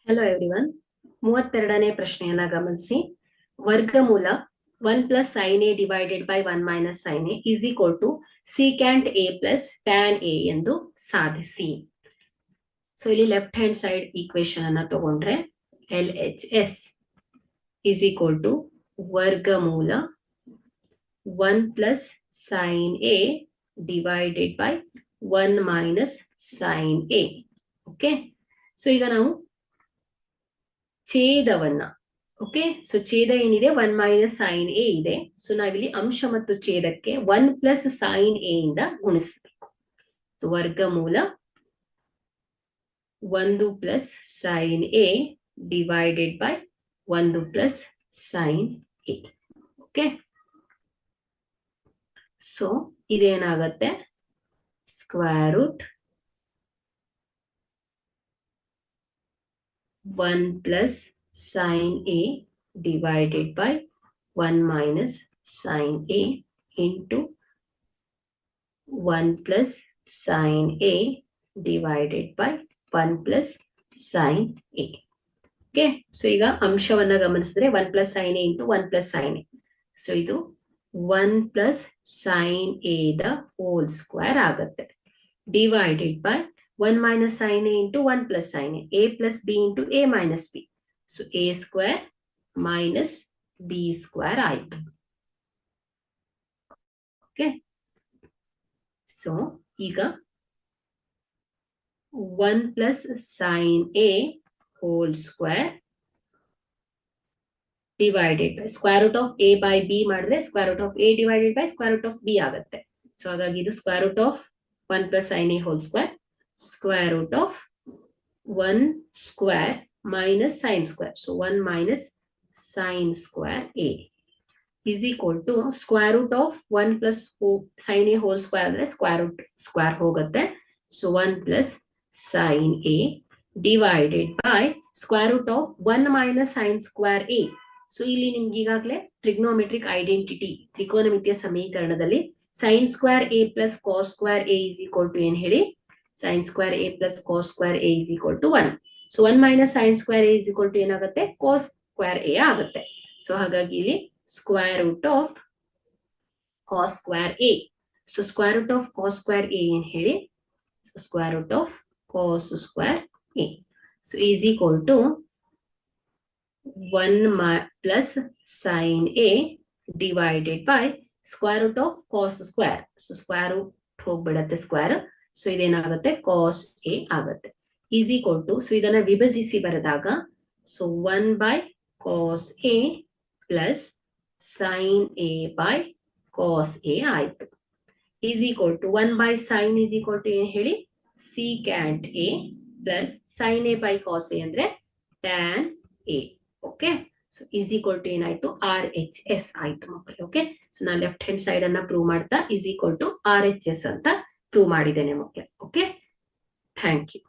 Hello everyone. 32ನೇ ಪ್ರಶ್ನೆಯನ್ನ ಗಮನಿಸಿ. ವರ್ಗಮೂಲ 1 plus sine A divided by 1 minus sine A is equal to secant A plus tan A ಎಂದು ಸಾಧಿಸಿ. So ಇಲ್ಲಿ left hand side equation ಅನ್ನ ತಗೊಂಡ್ರೆ ಎಲ್ ಎಚ್ ಎಸ್ ಈಸ್ ಈಕ್ವಲ್ ಟು ವರ್ಗಮೂಲ 1 plus sine A divided by 1 minus sine A. Okay, so ಈಗ ನಾವು ಛೇದವನ್ನ, ಓಕೆ, ಸೊ ಛೇದ ಏನಿದೆ 1 ಮೈನಸ್ ಸೈನ್ ಎ ಇದೆ. ಸೊ ನಾವಿಲ್ಲಿ ಅಂಶ ಮತ್ತು ಛೇದಕ್ಕೆ 1 ಪ್ಲಸ್ ಸೈನ್ ಎ ಇಂದ ಗುಣಿಸಬೇಕು. ವರ್ಗಮೂಲ 1 plus sine A divided by 1 plus sine A. Okay, so ಇದೇನಾಗತ್ತೆ, square root 1 plus sin A divided by 1 minus sin A into 1 plus sin A divided by 1 plus sin A. Okay, so ಈಗ ಅಂಶವನ್ನ ಗಮನಿಸಿದ್ರೆ 1 plus sin A into 1 plus sin A. So ಇದು 1 plus sin A the whole square ಆಗುತ್ತೆ, divided by 1 minus sin A into 1 plus sin A plus B into A minus B. So A square minus B square ಆಯ್ತು. Okay, so ಈಗ 1 plus sin A whole square divided by square root of A by B ಮಾಡಿದ್ರೆ square root of A divided by square root of B ಆಗುತ್ತೆ. So ಹಾಗಾಗಿ ಇದು square root of 1 plus sin A whole square square root of 1 square minus sin square. So 1 minus sin square A is equal to square root of 1 plus sin A whole square ಅಂದ್ರೆ square root square ಹೋಗುತ್ತೆ. So 1 plus sin A divided by square root of 1 minus sin square A. So ಇಲ್ಲಿ ನಿಮ್ಗೆ ಈಗಾಗಲೇ trigonometric identity, ತ್ರಿಕೋನಮಿತಿಯ ಸಮೀಕರಣದಲ್ಲಿ sin square A plus cos square A is equal to ಏನ್ ಹೇಳಿ, sin square A plus cos square A is equal to 1. So 1 minus sin square A is equal to ಏನಾಗುತ್ತೆ, cos square A ಆಗುತ್ತೆ. So ಹಾಗಾಗಿ ಇಲ್ಲಿ square root of cos square A. So square root of cos square A ಏನ್ ಹೇಳಿ, so square root of cos square A. So is equal to 1 plus sin A divided by square root of cos square. So square root ಹೋಗ್ಬಿಡತ್ತೆ square. So ಇದೇನಾಗುತ್ತೆ, cos A ಆಗುತ್ತೆ, is equal to, so ಇದನ್ನ ವಿಭಜಿಸಿ ಬರೆದಾಗ so 1 by cos A plus sine A by cos A ಆಯ್ತು, is equal to 1 by sine is equal to ಏನ್ ಹೇಳಿ, secant A plus sine A by cos A ಅಂದ್ರೆ tan A. Okay, so is equal to ಏನಾಯ್ತು, R H S ಆಯ್ತು ಮಕ್ಕಳು. Okay, so ನಾನು left hand side ಅನ್ನ prove ಮಾಡ್ತಾ is equal to RHS H ಎಸ್ ಅಂತ ಪ್ರೂವ್ ಮಾಡಿದ್ದೇನೆ ಮಕ್ಕಳೇ. Okay, thank you.